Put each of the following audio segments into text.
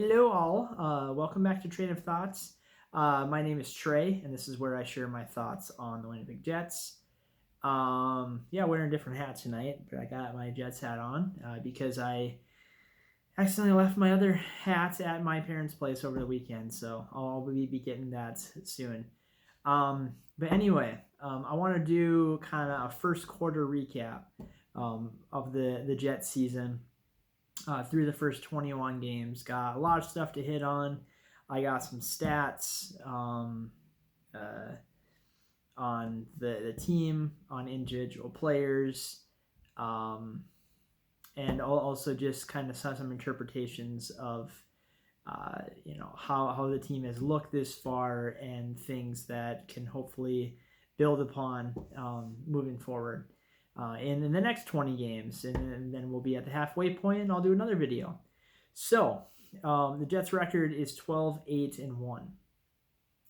Hello, all. Welcome back to Train of Thoughts. My name is Trey, and this is where I share my thoughts on the Winnipeg Jets. Wearing a different hat tonight, but I got my Jets hat on because I accidentally left my other hat at my parents' place over the weekend, so I'll be getting that soon. But anyway, I want to do kind of a first quarter recap of the Jets season. Through the first 21 games. Got a lot of stuff to hit on. I got some stats on the team, on individual players, and also just kind of some interpretations of how the team has looked this far and things that can hopefully build upon moving forward. In the next 20 games, and then we'll be at the halfway point, and I'll do another video. So, the Jets' record is 12-8-1.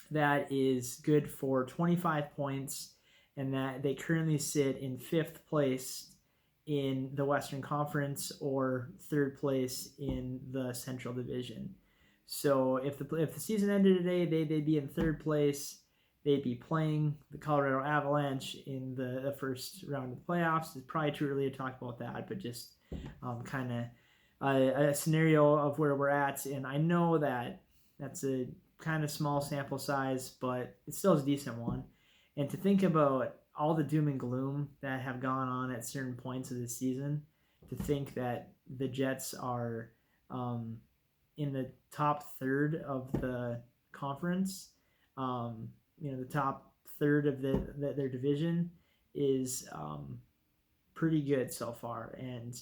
That is good for 25 points, and that they currently sit in 5th place in the Western Conference or 3rd place in the Central Division. So, if the season ended today, they'd be in 3rd place. They'd be playing the Colorado Avalanche in the first round of the playoffs. It's probably too early to talk about that, but just kind of a scenario of where we're at. And I know that that's a kind of small sample size, but it still is a decent one. And to think about all the doom and gloom that have gone on at certain points of the season, to think that the Jets are in the top third of the conference, the top third of their division is pretty good so far, and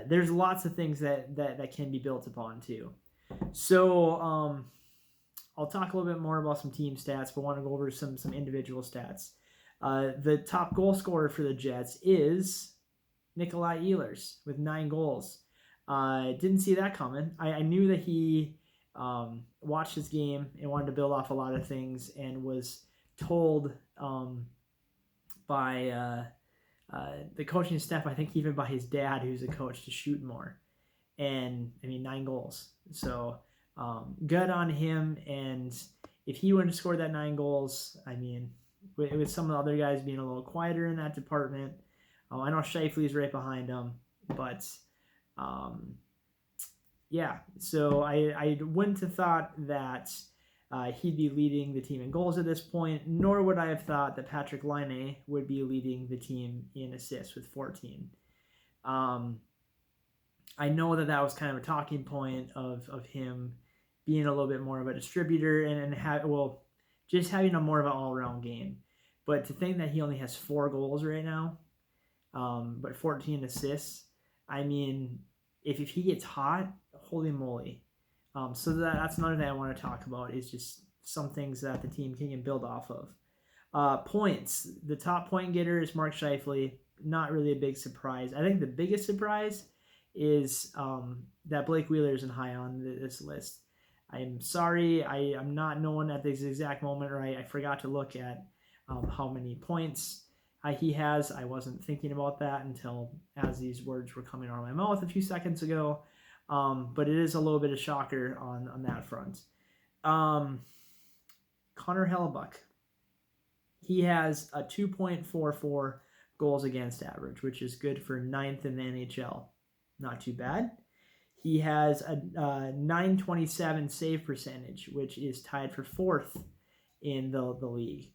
there's lots of things that can be built upon too. So I'll talk a little bit more about some team stats, but want to go over some individual stats. The top goal scorer for the Jets is Nikolai Ehlers with 9 goals. Didn't see that coming. I knew that he watched his game and wanted to build off a lot of things, and was told by the coaching staff, I think even by his dad, who's a coach, to shoot more. And 9 goals. So good on him. And if he wouldn't have scored that 9 goals, with some of the other guys being a little quieter in that department, I know Scheifele's right behind him, but so I wouldn't have thought that he'd be leading the team in goals at this point, nor would I have thought that Patrik Laine would be leading the team in assists with 14. I know that was kind of a talking point of him being a little bit more of a distributor and just having a more of an all-around game. But to think that he only has 4 goals right now, but 14 assists, if he gets hot, holy moly. So that's another thing I want to talk about, is just some things that the team can build off of. Points. The top point getter is Mark Scheifele. Not really a big surprise. I think the biggest surprise is that Blake Wheeler isn't high on this list. I'm sorry. I'm not knowing at this exact moment, or I forgot to look at how many points he has. I wasn't thinking about that until as these words were coming out of my mouth a few seconds ago. But it is a little bit of shocker on that front. Connor Hellebuyck. He has a 2.44 goals against average, which is good for 9th in the NHL. Not too bad. He has a 927 save percentage, which is tied for 4th in the league,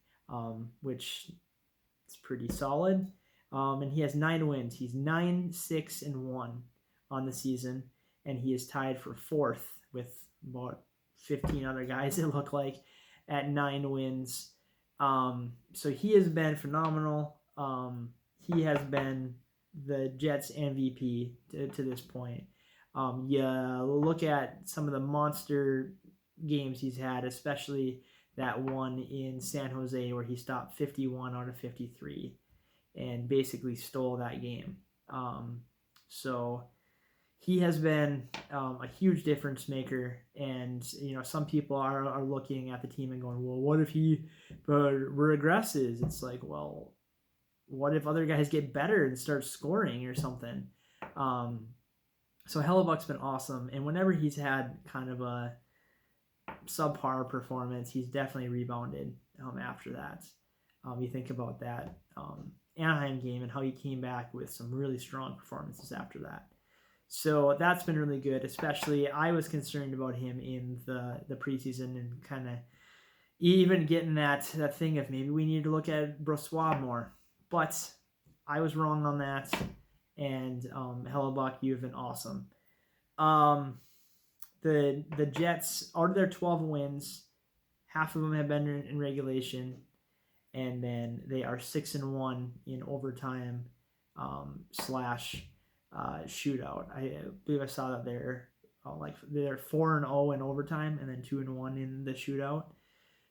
which is pretty solid. And he has 9 wins. He's 9-6-1 on the season, and he is tied for 4th with about 15 other guys, it look like, at 9 wins. So he has been phenomenal. He has been the Jets MVP to this point. Look at some of the monster games he's had, especially that one in San Jose where he stopped 51 out of 53 and basically stole that game. So he has been a huge difference maker, and some people are looking at the team and going, well, what if he regresses? It's like, well, what if other guys get better and start scoring or something? So Hellebuck's been awesome, and whenever he's had kind of a subpar performance, he's definitely rebounded after that. You think about that Anaheim game and how he came back with some really strong performances after that. So that's been really good, especially I was concerned about him in the preseason and kind of even getting that thing of maybe we need to look at Brossoit more. But I was wrong on that, and Hellebuck, you've been awesome. The Jets, out of their 12 wins, half of them have been in regulation, and then they are 6-1 in overtime slash shootout. I believe I saw that they're 4-0 in overtime and then 2-1 in the shootout.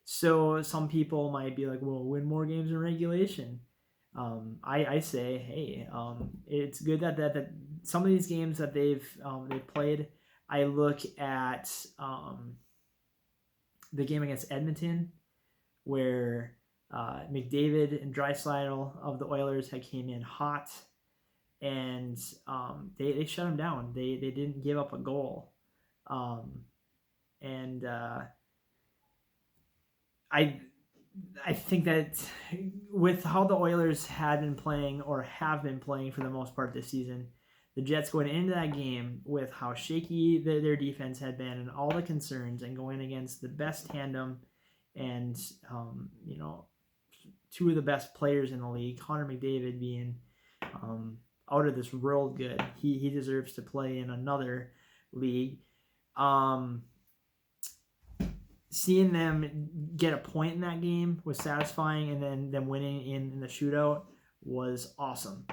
So some people might be like, well, win more games in regulation. I say, hey, it's good that some of these games that they've played. I look at the game against Edmonton, where McDavid and Draisaitl of the Oilers had came in hot, and they shut them down. They didn't give up a goal, and I think that with how the Oilers had been playing or have been playing for the most part this season, the Jets going into that game with how shaky their defense had been and all the concerns, and going against the best tandem and two of the best players in the league, Connor McDavid being out of this world good. He deserves to play in another league. Seeing them get a point in that game was satisfying, and then them winning in the shootout was awesome.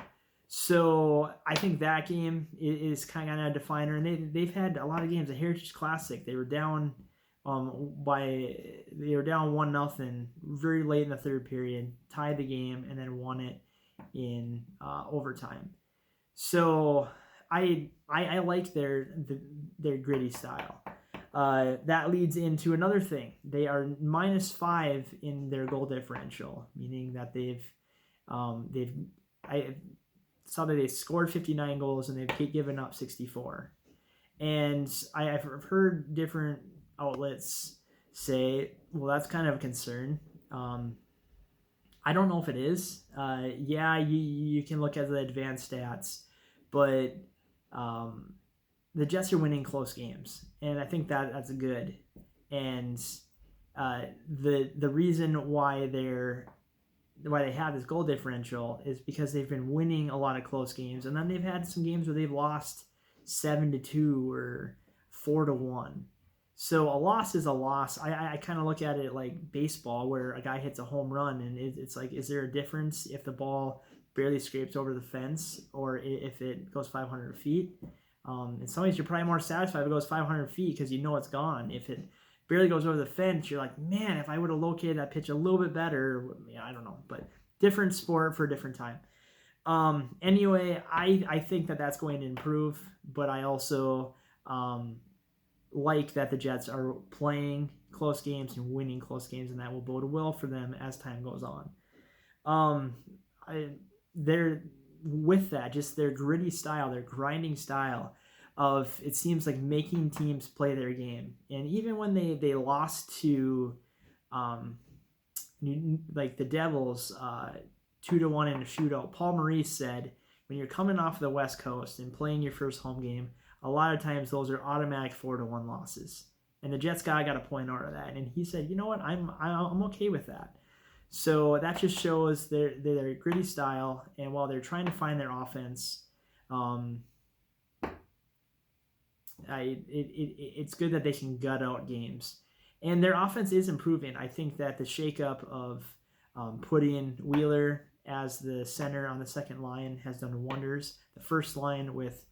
So I think that game is kind of a definer, and they've had a lot of games. The Heritage Classic, they were down 1-0 very late in the third period, tied the game, and then won it in overtime. So I like their gritty style. That leads into another thing. They are -5 in their goal differential, meaning that I saw that they scored 59 goals and they've given up 64. And I've heard different outlets say, well, that's kind of a concern. I don't know if it is. You can look at the advanced stats, but the Jets are winning close games, and I think that's good. And the reason why they have this goal differential is because they've been winning a lot of close games, and then they've had some games where they've lost 7-2 or 4-1. So a loss is a loss. I kind of look at it like baseball, where a guy hits a home run, and it's like, is there a difference if the ball barely scrapes over the fence or if it goes 500 feet? In some ways, you're probably more satisfied if it goes 500 feet because you know it's gone. If it barely goes over the fence, you're like, man, if I would have located that pitch a little bit better. I don't know, but different sport for a different time. Anyway, I think that that's going to improve, but I also like that the Jets are playing close games and winning close games, and that will bode well for them as time goes on. They're with that, just their gritty style, their grinding style of, it seems like, making teams play their game. And even when they lost to like the Devils 2-1 in a shootout, Paul Maurice said, when you're coming off the West Coast and playing your first home game, a lot of times those are automatic 4-1 losses. And the Jets guy got a point out of that. And he said, you know what, I'm okay with that. So that just shows their gritty style, and while they're trying to find their offense, it's good that they can gut out games. And their offense is improving. I think that the shakeup of putting Wheeler as the center on the second line has done wonders. The first line with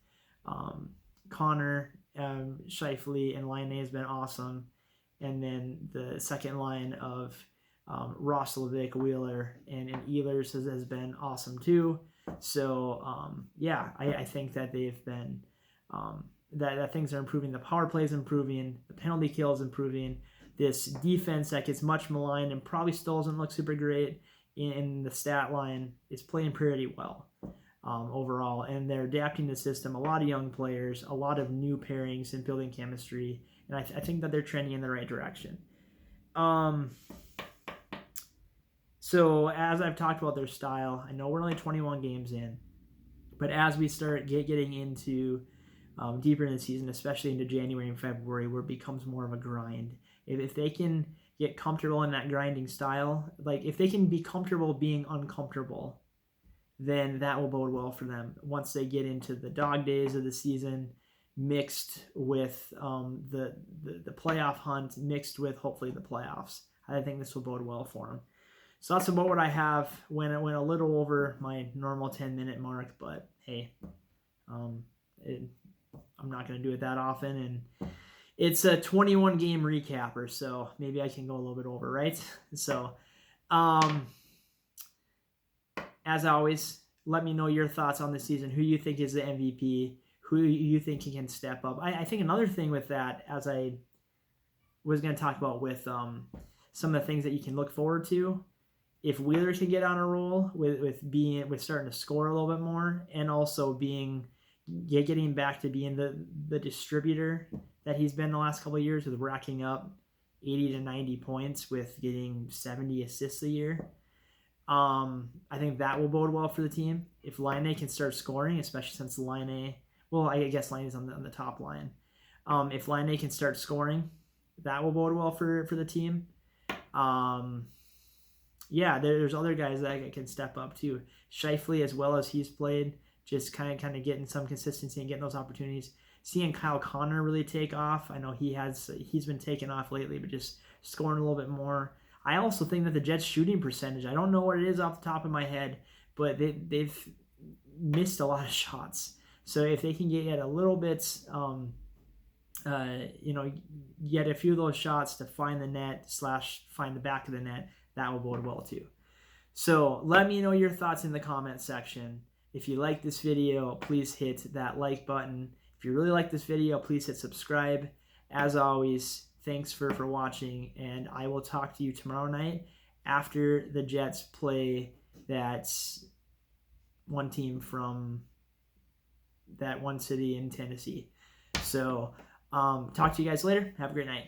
Connor, Scheifele, and Laine has been awesome. And then the second line of Roslovic, Wheeler, and Ehlers has been awesome too. So I think that they've been that things are improving. The power play is improving. The penalty kill is improving. This defense that gets much maligned and probably still doesn't look super great in the stat line is playing pretty well. overall, and they're adapting the system. A lot of young players, a lot of new pairings and building chemistry, and I think that they're trending in the right direction. So as I've talked about their style, I know we're only 21 games in, but as we start getting into deeper in the season, especially into January and February, where it becomes more of a grind, if they can get comfortable in that grinding style, like if they can be comfortable being uncomfortable, then that will bode well for them once they get into the dog days of the season, mixed with the playoff hunt, mixed with hopefully the playoffs. I think this will bode well for them. So that's about what I have. Went a little over my normal 10-minute mark, but hey, I'm not going to do it that often, and it's a 21 game recapper, so maybe I can go a little bit over, right? So, as always, let me know your thoughts on the season. Who you think is the MVP? Who you think can step up? I think another thing with that, as I was going to talk about with some of the things that you can look forward to, if Wheeler can get on a roll with starting to score a little bit more, and also getting back to being the distributor that he's been the last couple of years, with racking up 80 to 90 points with getting 70 assists a year. I think that will bode well for the team. If Laine can start scoring, especially since Laine, well, I guess Laine is on the top line. If Laine can start scoring, that will bode well for the team. Yeah, there's other guys that can step up too. Scheifele, as well as he's played, just kind of getting some consistency and getting those opportunities. Seeing Kyle Connor really take off. I know he's been taking off lately, but just scoring a little bit more. I also think that the Jets' shooting percentage, I don't know what it is off the top of my head, but they've missed a lot of shots. So if they can get a little bit, get a few of those shots to find the net / find the back of the net, that will bode well too. So let me know your thoughts in the comment section. If you like this video, please hit that like button. If you really like this video, please hit subscribe. As always, thanks for watching, and I will talk to you tomorrow night after the Jets play that one team from that one city in Tennessee. So talk to you guys later. Have a great night.